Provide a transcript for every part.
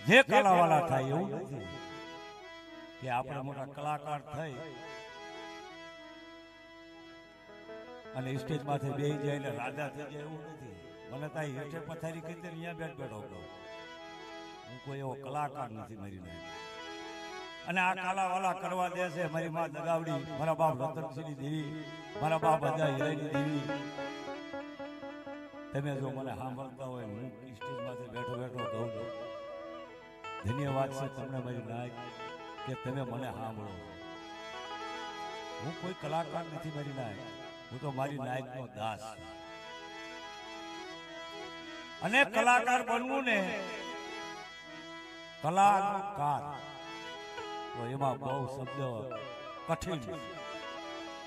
જે કલાવાળા થાય એવું નથી કે આપણે મોટા કલાકાર થઈ અને સ્ટેજ માથે બેસી જાય એટલે રાજા થઈ જાય એવું નથી. મને તો હેઠે પથારી કરી અહીંયા બેઠો કહું હું કોઈ એવો કલાકાર નથી મારી નહીં. અને આ કાલાવાલા કરવા દે છે મારી માં દગાવડી, મારા બાપ રતનસિંહની દેવી, મારા બાપ બધા હીરાની દેવી. તમે જો મને સાંભળતા હોય હું સ્ટેજ માથે બેઠો બેઠો કહું છું ધન્યવાદ છે તમને મારી નાયક કે તમે મને સાંભળો. હું કોઈ કલાકાર નથી મારી નાયક, હું તો મારી નાયકનો દાસ. અને કલાકાર બનવું ને કલાકાર તો એમાં બહુ શબ્દ કઠિન,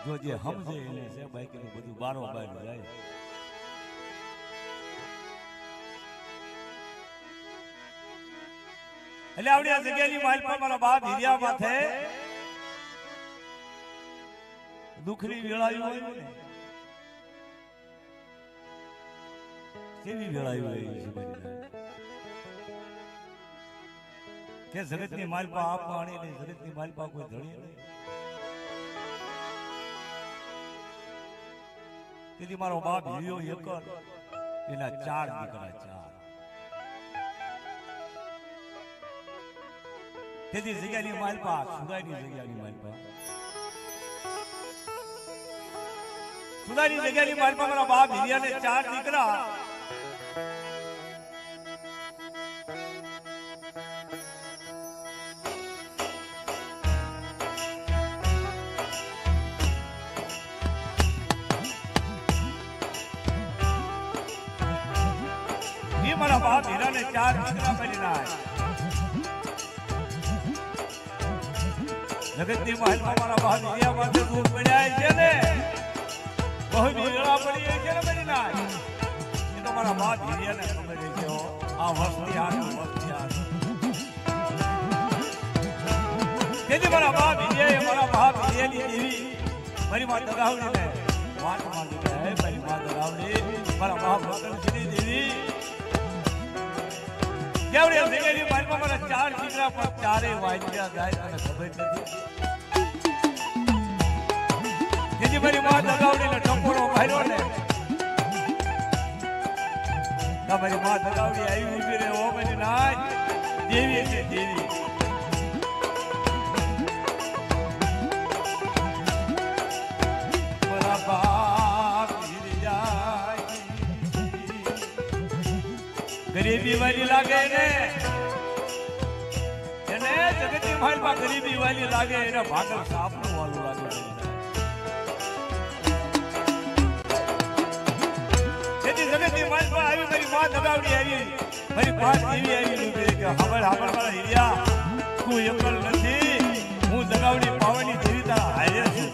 જો જે સમજે એને છે બાકી બધું બારોબાર જાય. એટલે આવડી આ જગ્યાની માલ પર મારા બાપ હીરિયા માથે દુખની વેળાયું હોય ને કેવી વેળાયું હોય છે કે જગતની માલપા આપ આણી નહીં, જગતની માલપા કોઈ ધણી નહીં. તેથી મારો બાપ હીરિયો એકર, એના 4 દીકરા 4. તેથી જગ્યાની માલપા સુદાની જગ્યાની માલપા સુદાની જગ્યાની માલપા મારા બાપ હીરિયાને 4 દીકરા. મારા બાપ હીરાને 4 દીકરા કરી નાય. જગતની મહેલમાં મારા બાપ હીરા માટે દૂર પડ્યા છે ને બહુ વીરળા પડી છે ને કરી નાય. એ તો મારા બાપ હીરાને ખબર છે આ વસ્તી આ તેથી મારા બાપ હીરાએ મારા બાપ હીરાની દેવી મારી માં દગાવડીને વાત માંગી છે. મારી માં દગાવડી મારા બાપ રતનસિંહની દેવી કેવડી જગ્યાની માલમાં મારા 4 દીકરા પર 4 વાગ્યા જાય મને ખબર નથી. જેથી મારી માં દગાવડીને ટપોરો માર્યો ને મારી માં દગાવડી આવી ઉભી રહે ઓ મારી નાય દેવી છે દેવી. મારા બાપ ગરીબી વાલી લાગે ને એને જગતની માલમાં ગરીબી વાલી લાગે એને ભાગલ સાપનું વાલું લાગે. તેથી જગતની માલમાં આવી મારી માં દગાવડી આવી મારી બાપ એવી આવી કે ખબર મારા હીરિયા તું એકલ નથી, હું દગાવડી પાવાની જેવી તારા હારે છું.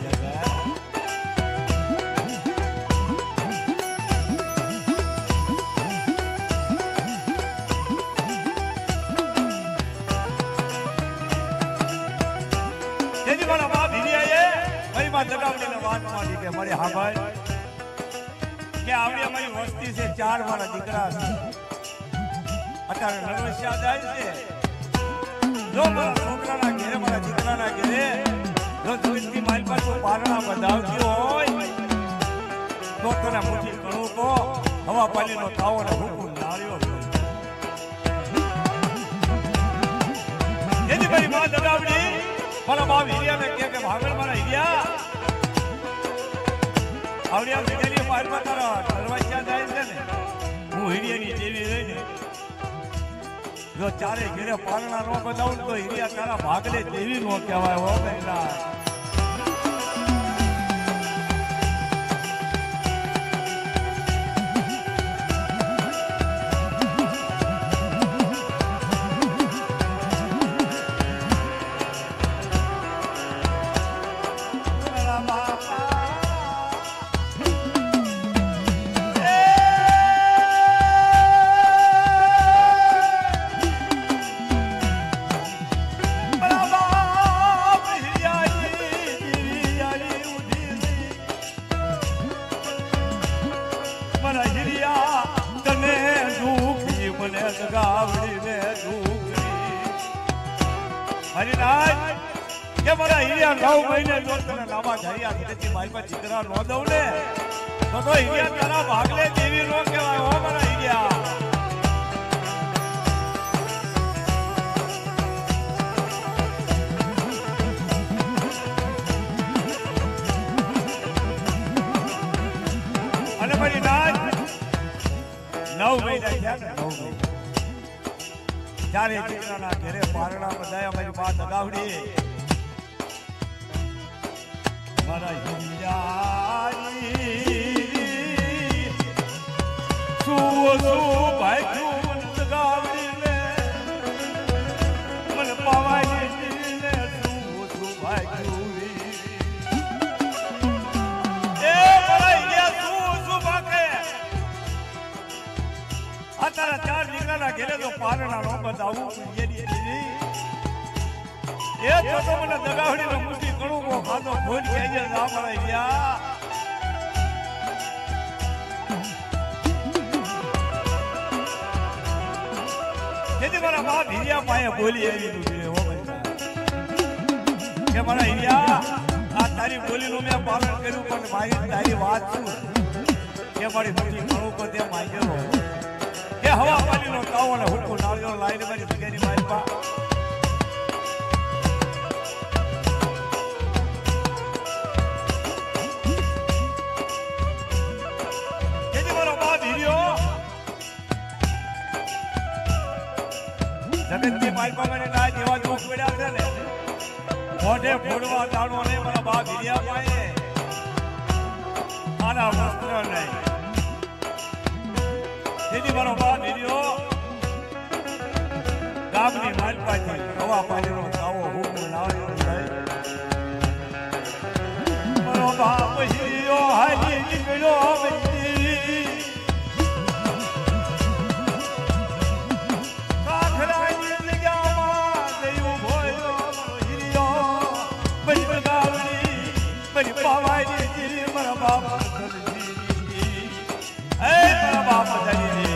દગાવડીને વાત માંડી કે મારી હા ભાઈ કે આવડી અમારી વસ્તી છે 4 મારા દીકરા છે. અત્યારે નરવસ્યા જાય છે જો મારા છોકરાના ઘેરે મારા દીકરાના ઘેરે જો જગતની માલ પર તું પારણા વધાવતી હોય તો તને મોટી કણું કો હવા પાણીનો તાવો ને હુકુમ નાળ્યો. જેથી મારી માં દગાવડી મારા બાપ હીરિયાને કે ભાગળ મારા હીરિયા આવડિયા જગ્યાની માલમાં તારા નરવસ્યા જાય છે ને હું હીરિયાની દેવી રહીને જો 4 ઘેરે પારણા નો બતાવું તો હીરિયા તારા ભાગલે દેવી નો કહેવાય હો પહેલા. દગાવડીને દુખી મારી નાય કે મારા હીરિયા 9 મહિને જો તને લાવા જરિયા તેથી મારી પાસે દીકરા નો દઉં ને તો હીરિયા તારા ભાગલે દેવી નો કહેવાય હો મારા હીરિયા અને મારી નાય 9 મહિના થયા ને 9 મહિના ત્યારે દીકરાના ઘરે પારણા બધાયા મારી બા દગાવડી મારા હિંજારી શું ભાઈ દગાવડી ને મને પાવાઈ ને શું ભાઈ એ મારા હિંજા શું ભાગે તારા 4 દીકરાના ઘેરે તો પારણા નો બતાવું એ તો મને દગાવડી નો મુઠી કણું કો ખાતો ભોજ કે અહીંયા રામળા ગયા જેથી મારા બાપ હિરિયા પાસે બોલી આવી દીધું હો કે મારા હિરિયા આ તારી બોલીનું મેં પાલન કર્યું પણ મારી તારી વાત શું કે મારી મુઠી કણું કો તે માંગેલો કે હવા પાણીનો તાવો ને હુડકો નાળિયો લાઈને મારી જગ્યાની મારી પા જેથી મારો બાપ હીર્યો જગતની મારી પા મને ના જેવા દુઃખ પડ્યા છે ને મોઢે ફોડવા દાણો ને મારા બાપ હીર્યા પાએ આના વસ્ત્ર નહીં જેથી મારો બાપ હીર્યો ગામની માલપાથી હવા પાણીનો તાવો હુકમ લાવ્યો મારો બાપ હીર્યો હાલી નીકળ્યો કાખરાની જગ્યામાં જયું ભોયો મારો હીર્યો બની બગાવડી બની પાવાઈ મારા બાપ મારા બાપ જલી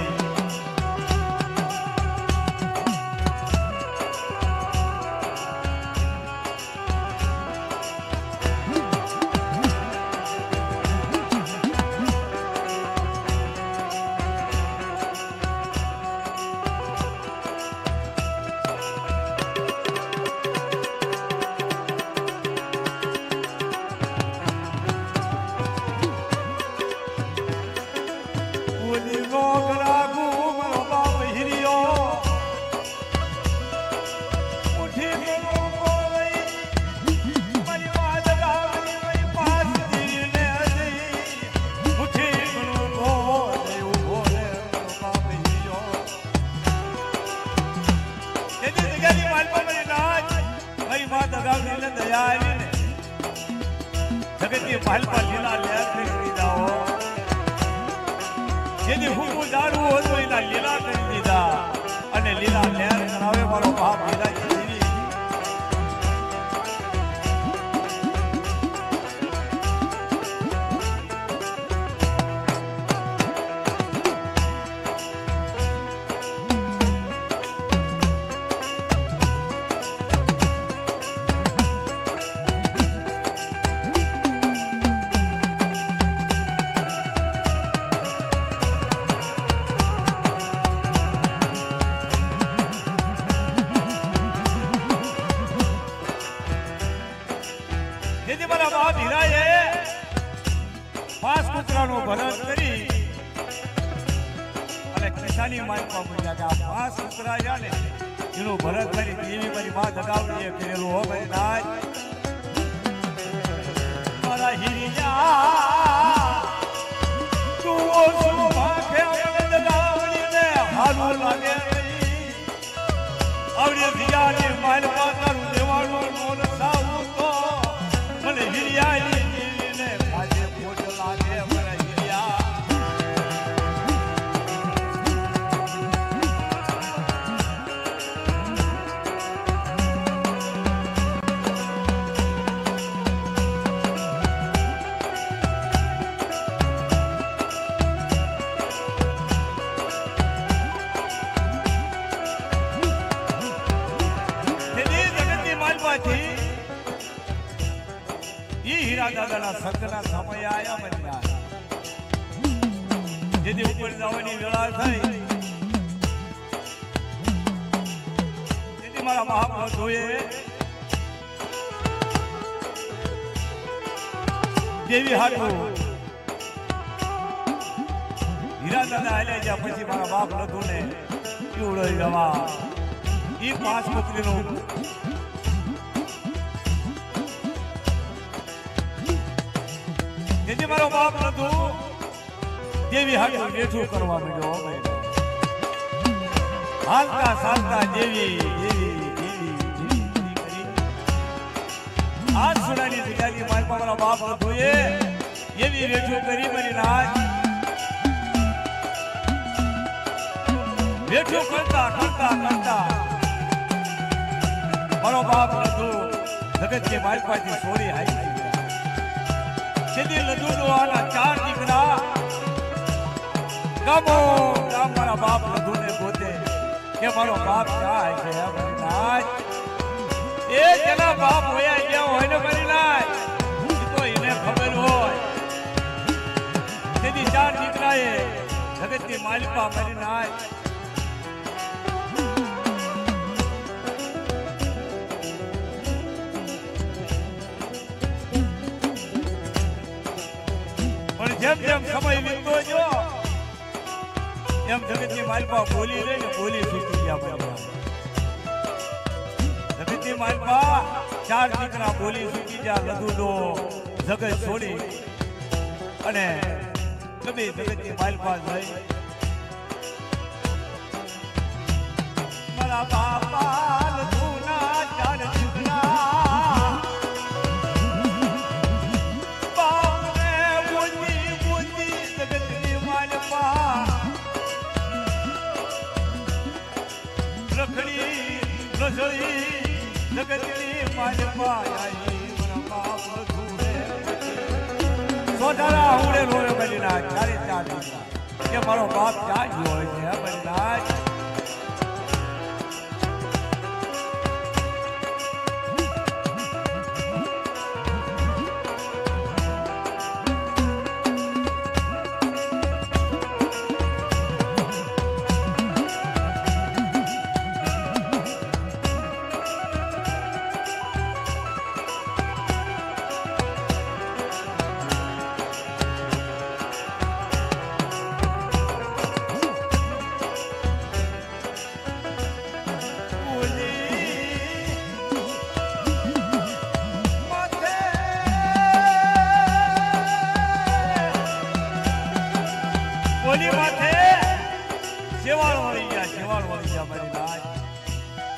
જગતની માલપા લીલા લહેર કરી દીધા હો જેની હુકુમ જાણવું હોય તો એના લીલા કરી દીધા અને લીલા લહેર કરાવે મારો બાપ લીલા જેથી મારા બાપ હીરાએ 5 કૂતરાનો ભરત કરી અને કિસાની માલમાં મૂક્યા કે આ 5 કૂતરા છે ને એનું ભરત કરી દેવી મારી માં દગાવડીએ કરેલું હો ભાઈ નાય મારા હીરિયા તું શું ભાગે મને દગાવડીને હારું લાગે આવડી દિયાની માલમાં તારું દેવાનું મોન સાવું તો મને હીરિયા ને આજે ફોટ લાગે મારા હીરિયા હીરા દાદાના સંતના સમય આયા મનના જેથી ઉપર જવાની વેળા થઈ જેથી મારા મહાપ્રભુએ દેવી હાટું હીરા દાદા હાલ્યા ગયા પછી મારા બાપ લધુને ઉડઈ જવા ઈ પાંચ પત્રીનું જેથી મારો બાપ લધુ દેવી હાટું બેઠું કરવા માંડ્યો હાલતા ચાલતા દેવી આજ સુડાની જગ્યાની માલપા મારા બાપ લધુએ એવી રેઠું કરી મારી નાચ બેઠું કરતા મારો બાપ લધુ જગતની માલપાથી છોડી આવી સીધી લધુ દોવાના 4 દીકરા ગામો ગામ મારા બાપ લધુને ગોતે કે મારો બાપ ક્યાં છે મારી નાચ એ જેના બાપ હોયા ગયા હોય ને મારી નાચ તો એને ખબર હોય સીધી 4 દીકરાએ જગતની માલપા મારી નાચ જેમ જેમ સમય વીતતો જો એમ જગતની માલપા બોલી રહી ને બોલી છૂટી ગયા જગતની માલપા 4 દીકરા બોલી છૂટી ગયા લધુનો જગત છોડી અને કદી જગતની માલપા જઈ મારા બાપા લધુના 4 દીકરા જગતની માલપા આવી મારા બાપ લધુને સોધારા ઉડે રોવે બની ના 4 દીકરા કે મારો બાપ ક્યાં ગયો હોય છે બની ના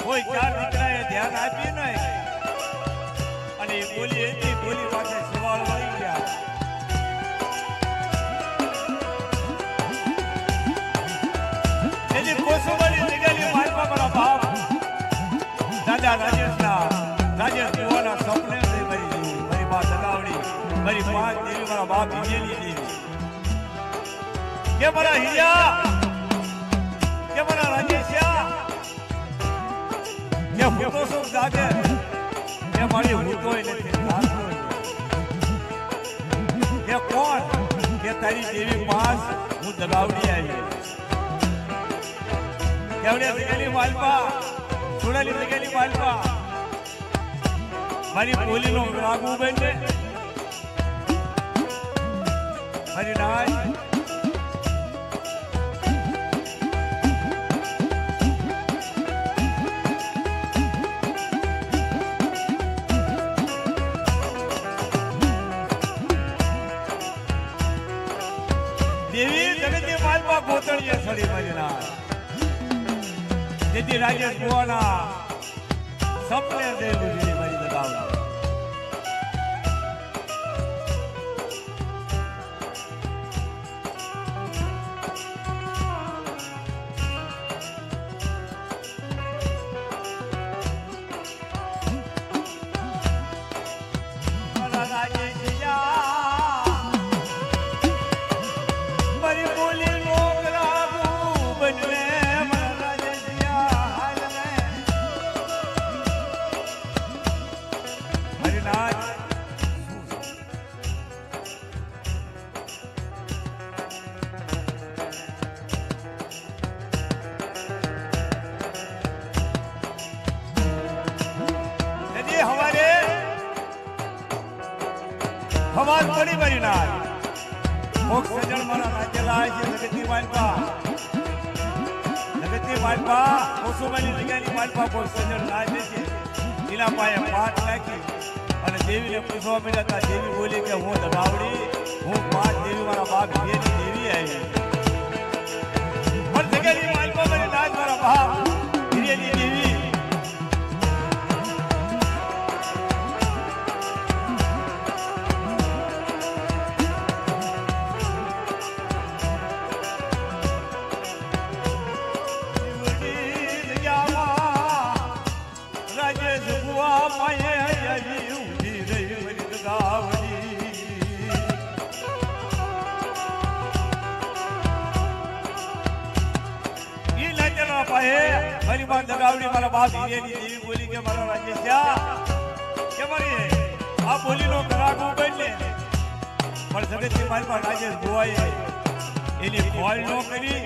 કોઈ 4 દીકરાએ ધ્યાન આપ્યું નહીં અને બોલી એની બોલી પાસે સવાલ વળી ગયા એની કોસુબાની જગ્યાની માલપા મારા બાપ દાદા રાજેશ કુવાના સપને મારી મા દલાવડી મારી 5 દેવી મારા બાપ હિજેલી દેવી કે મારા હિયા કે મારા રાજેશિયા કે હું તો શું જાગે કે મારી હું તોય નથી કે કોણ કે તારી દેવી પાસ હું દગાવડી આવી કેવડે જગેલી માલપા સુડાલી જગેલી માલપા મારી બોલીનો રાગુ બને મારી નાય દેવી જગતની માલપા ગોતળીએ સડી મારી ના જેથી રાજેશ કુવાના સપને દેવું છે મારી દગાવડી અવાજ પડી મારી ના કોક સજણ મારા નાચેલા છે જગતની માલપા ઓસુમાની જગ્યાની માલપા કોઈ સજણ નાચે છે એના પાસે પાટ નાખી અને દેવીને પૂછવા મળ્યા હતા. દેવી બોલી કે હું દબાવડી હું પાંચ દેવી મારા બાપ દેવી આવી પણ જગ્યાની માલપા મારી નાચ મારા બાપ હિરેની દેવી મારી માં દગાવડી મારા બાપ હિરેની દેવી બોલી કે મારા રાજેશ્યા કે મારી આ બોલીનો કરાગો બનલે પણ જગતની માલપા રાજેશ ગોવાએ એની ફોલ ન કરી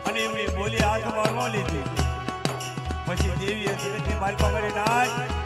અને એમની બોલી હાથમાં ન લીધી. પછી દેવીએ જગતની માલપા કરી નાચ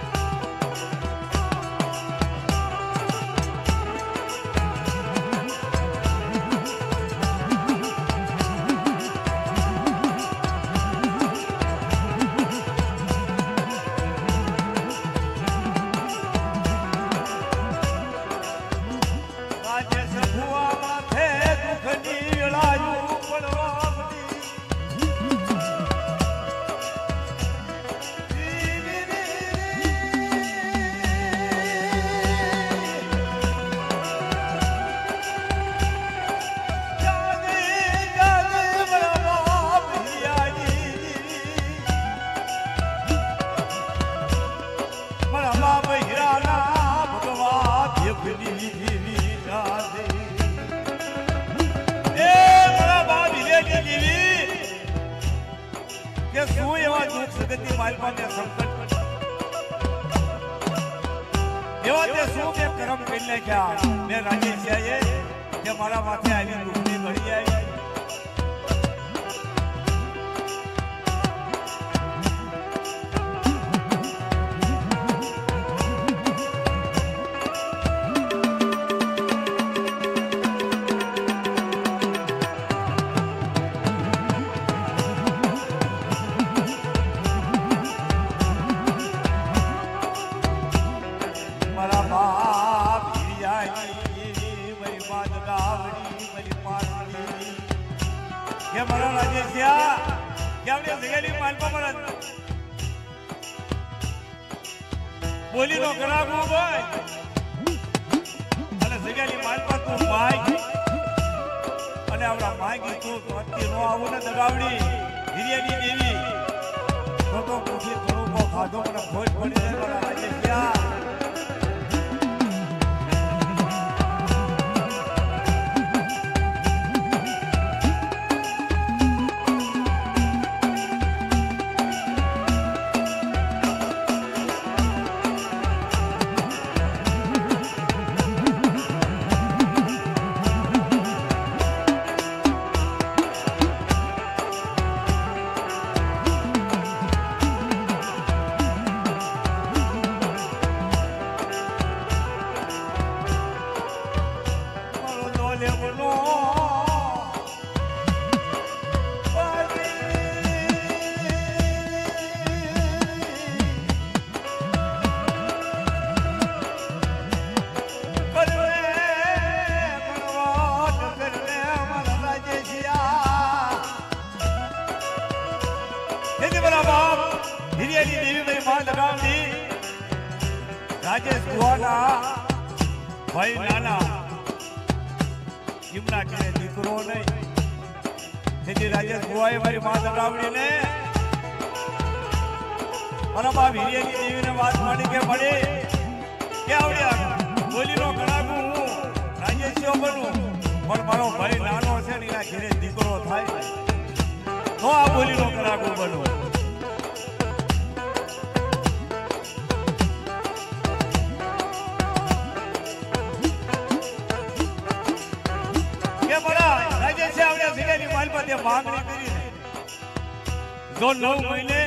મારા માથે આવી દુઃખની ઘડી આવી બોલી નો કરાગો ભાઈ અને જગ્યાની માલપા તું માગી અને આવડા માગી તું અત્યારે નો આવું ને દગાવડી હિરિયાની દેવી તો પૂછી થોડું ખાધો મને ખોટ પડી જાય મારા રાજેશ્યા રાજેશ ગુવાના ભાઈ નાના એમના કે દીકરો નહીં તેથી રાજેશ ગુવાએ મારી મા દગાવડીને મારા બાપ હિરિયાની દેવીને વાત માંડી કે મળી કે આવડ્યા બોલીનો કડાકું હું રાજેશિયો બનું પણ મારો ભાઈ નાનો છે ને એના ઘેરે દીકરો થાય તો આ બોલીનો કડાકું બનું માંગણી કરી જો 9 મહિને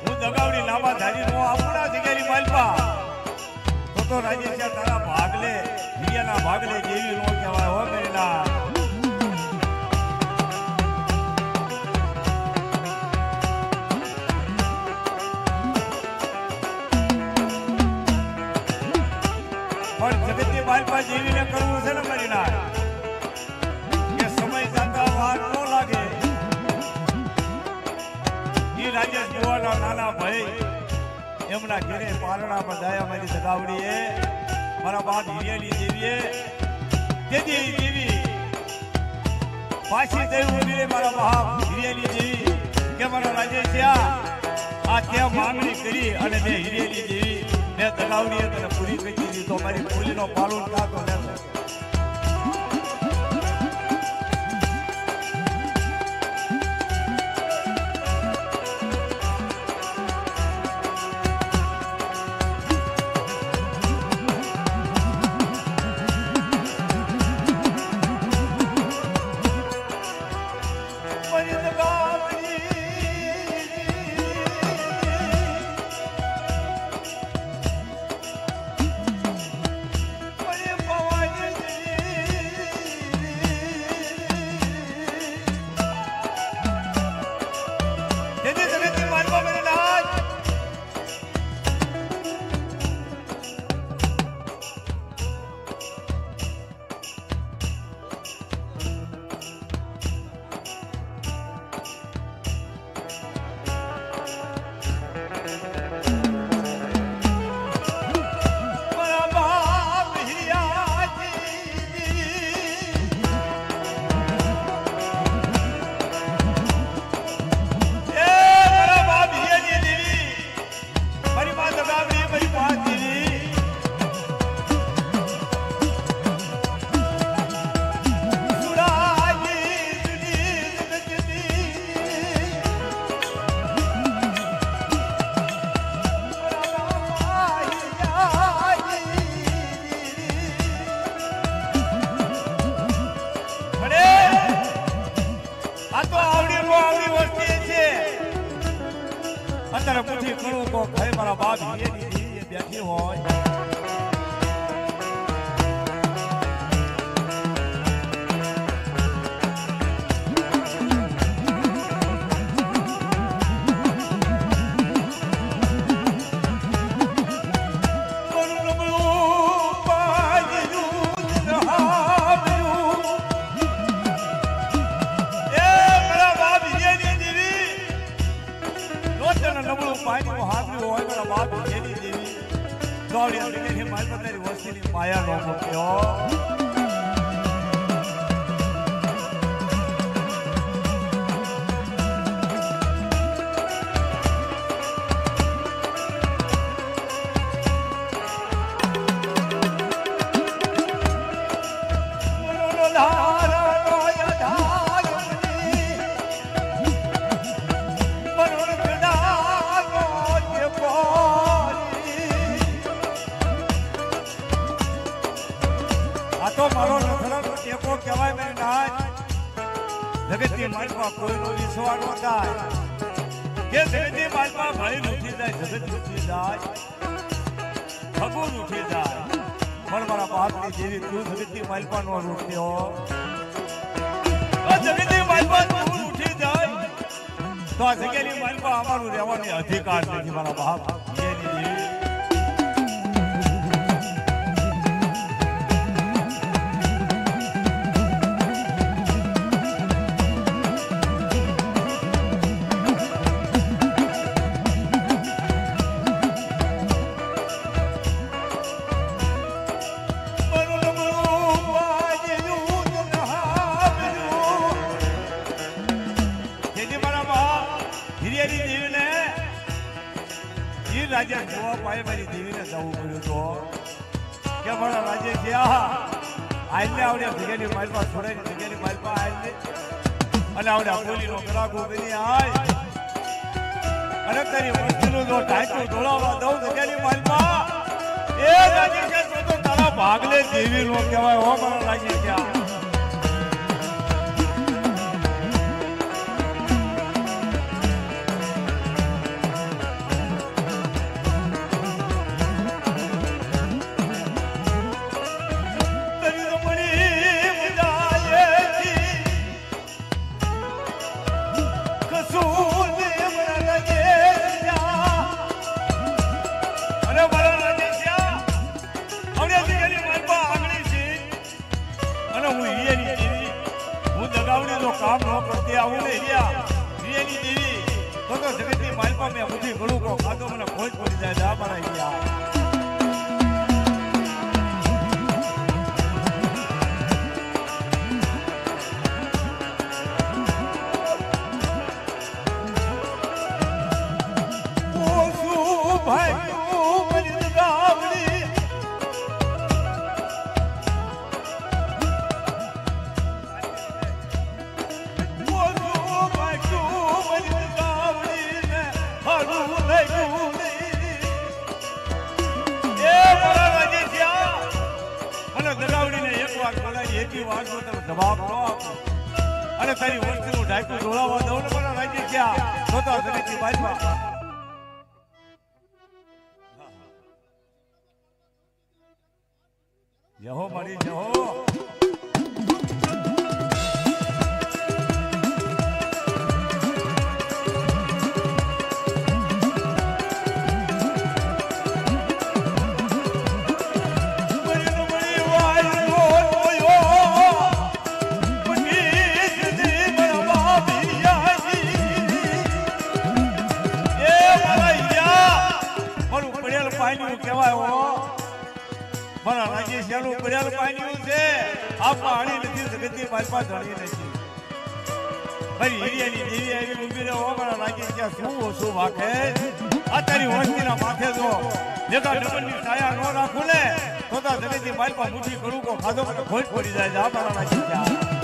હું દગાવડી લાંબા ધારી નો આપણા જગ્યાની માલપા તો તો રાજેશ તારા ભાગલે હિરિયાના ભાગલે જેવી નો કહેવાય હો મેલા. પણ જગતની બાલપા જેવીને કરવું છે ને મારી ના કે સમય જતા વાર ન લાગે. ઈ રાજેશ બુવાના નાના ભાઈ એમના ઘેરે પારણા બંધાયા મારી સગાવડીએ મારા બાપ હિરિયાની દેવીએ તેથી દેવી પાછી દેવી બોલીને મારા બાપ હિરિયાની દેવી કે મારા રાજેશ આ ત્યાં માંગણી કરી અને તે હિરિયાની દેવી મેં સગાવડીએ તને પૂરી કરી દીધી તો મારી બોલીનો પાલન કાતો લેતો. અત્યારે પૂછી કરું કો ભાઈ મારા બાપ હિરિયાની બેઠી હોય માયા નો મૂક્યો. જગતની માલમાં કોઈનો વિશ્વાસ ન થાય કે જગતની માલમાં ભાઈ ઉઠી જાય, જગત ઉઠી જાય, ભગવાન ઉઠી જાય, પણ મારા બાપની જેવી તું જગતની માલમાં નો રૂઠ્યો. જગતની માલમાં તું ઉઠી જાય તો આ જગ્યાની માલમાં અમારું રહેવાનો અધિકાર નથી મારા બાપ. રાજે જોવા પાય મારી દેવીને જવું પડ્યું તો કે મારા રાજે જ્યાં આઈને આવડ્યા જગ્યાની માલમાં છોડાય જગ્યાની માલમાં આવીને અને આવડ્યા બોલીનો ગ્રાહકો બની આય અને તારી વસ્તુનું જો ટાંકું ઢોળાવવા દઉં જગ્યાની માલમાં એ રાજે કે તો તારા ભાગલે દેવી નો કહેવાય હો મારા રાજે જ્યાં. તો જગતની માલપા મેં બુદ્ધિ ગળું કો ખાધો મને ખોજ પડી જાય જા મારા યાર જવાબ નો આપો અને તારી વસ્તુનું ઢાંકું ઢોળાવવા દઉં ને મને રાજી ગયા તો જગતની બાજુમાં જહો મારી જહો મારા રાજી શેલું પડેલ પાણી છે આ પાણી નથી જગતની બાજુમાં ધણી નથી ભાઈ હિરિયાની દેવી આવી ઊભી રહો મારા રાજી ત્યાં શું ઓછું વાકે આ તારી વસ્તીના માથે જો જેકા ડબલની છાયા ન રાખું ને તો જગતની બાજુમાં મુઠ્ઠી કરું કો ખાધો મને ખોજ પડી જાય જા મારા રાજી ત્યાં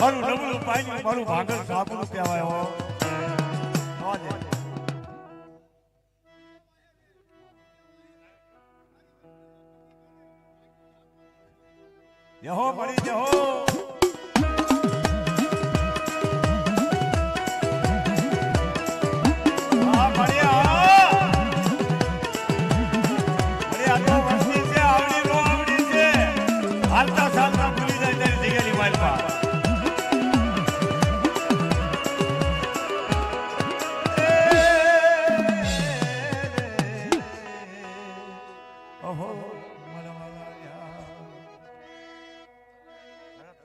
મારું નબળું પાણી મારું ભાગલ સાપનું કહેવાય હો જહો પડી જહો હાલતા ચાલતા ભૂલી જાય ત્યારે જગ્યાની માલપા